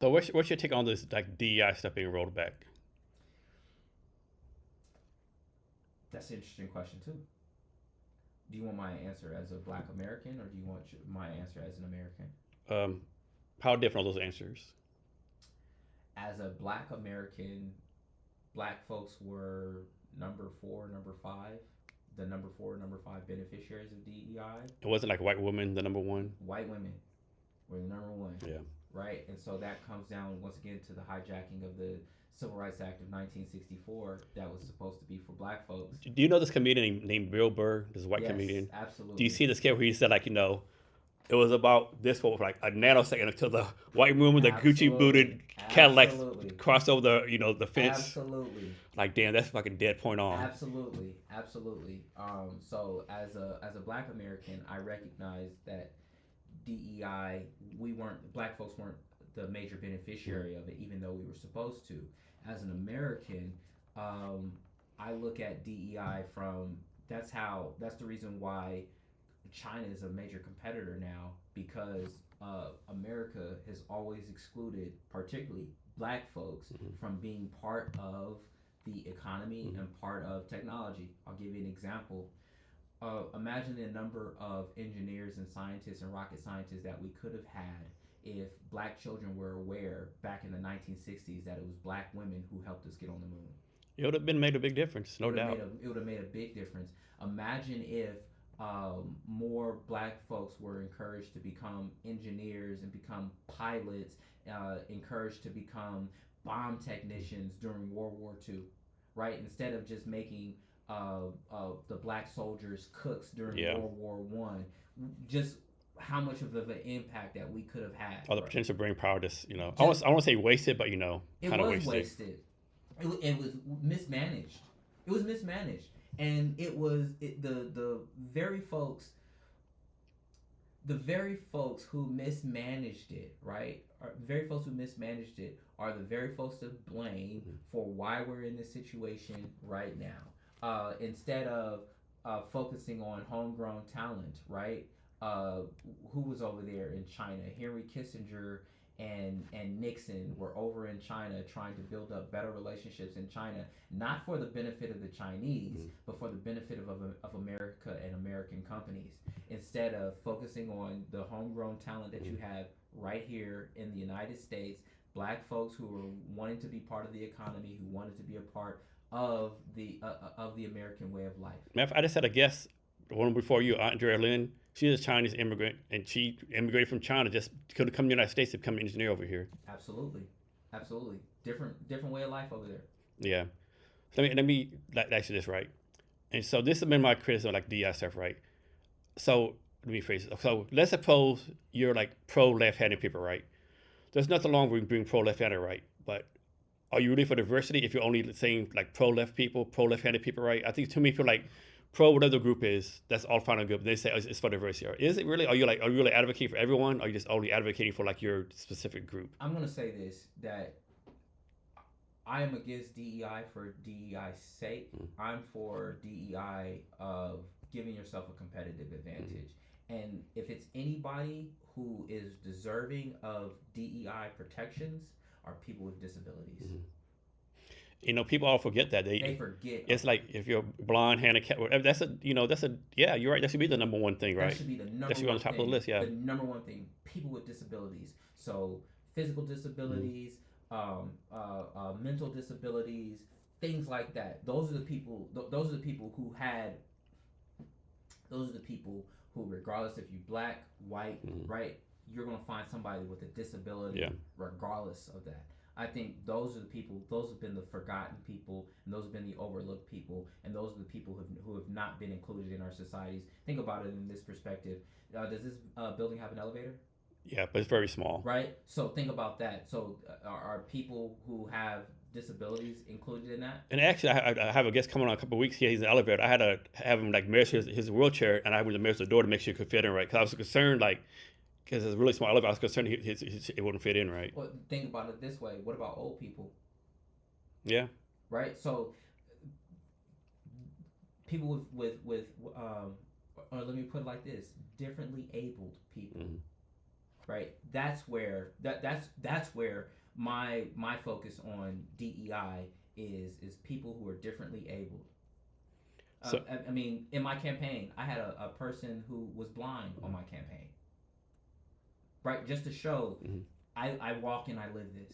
So what's your take on this like DEI stuff being rolled back? That's an interesting question too. Do you want my answer as a Black American, or do you want my answer as an American? Um, how different are those answers? As a Black American, Black folks were number four, number five, the number four, number five beneficiaries of DEI. It wasn't like white women the number one. White women were the number one, Yeah. right? And so that comes down once again to the hijacking of the Civil Rights Act of 1964 that was supposed to be for Black folks. Do you know this comedian named Bill Burr? This white Yes, comedian. Do you absolutely. see the scale where he said like it was about this for like a nanosecond until the white woman, the Gucci Absolutely. booted Cadillac Absolutely. crossed over the fence. Absolutely. Like damn, that's fucking dead point on. Absolutely. Absolutely. So as a Black American, I recognize that DEI, we weren't Black folks weren't the major beneficiary of it, even though we were supposed to. As an American, um, I look at DEI from that's the reason why China is a major competitor now because America has always excluded, particularly Black folks, Mm-hmm. from being part of the economy Mm-hmm. and part of technology. I'll give you an example. Imagine the number of engineers and scientists and rocket scientists that we could have had if Black children were aware back in the 1960s that it was Black women who helped us get on the moon. It would have been made a big difference, It no would have made doubt. a big difference. Imagine if more Black folks were encouraged to become engineers and become pilots, encouraged to become bomb technicians during World War II, right? Instead of just making the Black soldiers cooks during Yeah. World War I, just how much of an impact that we could have had, Or the right? potential brain power, just Just I want to say wasted, but it kind of was wasted. wasted. It was mismanaged. It was mismanaged, and the very folks, the very folks who mismanaged it, right? The very folks who mismanaged it are the very folks to blame Mm-hmm. for why we're in this situation right now. Instead of focusing on homegrown talent, right? Uh, who was over there in China? Henry Kissinger and Nixon were over in China trying to build up better relationships in China, not for the benefit of the Chinese, Mm-hmm. but for the benefit of America and American companies. Instead of focusing on the homegrown talent that Mm-hmm. you have right here in the United States, Black folks who were wanting to be part of the economy, who wanted to be a part of the American way of life. I just had a guest, the one before you, Andrea Lynn. She's a Chinese immigrant, and she immigrated from China just to come to the United States to become an engineer over here. Absolutely, absolutely different way of life over there. Yeah. So let me ask you this, right? And so this has been my criticism, like DI stuff, right? So let me phrase it. So let's suppose you're like pro left-handed people, right? There's nothing wrong with being pro left-handed, right? But are you really for diversity if you're only saying like pro left people, pro left-handed people, right? I think too many people like pro whatever the group is, that's all fine and good. But they say it's for diversity. Or is it really? Are you really advocating for everyone? Or are you just only advocating for like your specific group? I'm gonna say this that I am against DEI for DEI's sake. Mm-hmm. I'm for DEI of giving yourself a competitive Mm-hmm. advantage. And if it's anybody who is deserving of DEI protections, are people with disabilities. Mm-hmm. People all forget that They they. forget It's like if you're blind, handicapped, whatever. That's a yeah. You're right. That should be the number one thing, that right? should be the That number should be on one the top of the thing. list. Yeah. The number one thing, people with disabilities. So physical Mm-hmm. disabilities, mental disabilities, things like that. Those are the people. Those are the people who had. Those are the people who, regardless if you black, white, Mm-hmm. right, you're gonna find somebody with a Yeah. disability, regardless of that. I think those are the people. Those have been the forgotten people, and those have been the overlooked people, and those are the people who have not been included in our societies. Think about it in this perspective. Does this building have an elevator? Yeah, but it's very small. Right. So think about that. So are people who have disabilities included in that? And actually, I have a guest coming on a couple of weeks here. He's in the elevator. I had to have him like measure his wheelchair, and I went to measure the door to make sure he could fit in right. Because I was concerned, like, because it's a really small elevator, I was concerned it wouldn't fit in right. Well, think about it this way. What about old people? Yeah. Right. So people with or let me put it like this: differently abled people. Mm-hmm. right? That's where my focus on DEI is people who are differently abled. So I mean, in my campaign, I had a person who was blind on my campaign, right? Just to show mhm. I walk and I live this.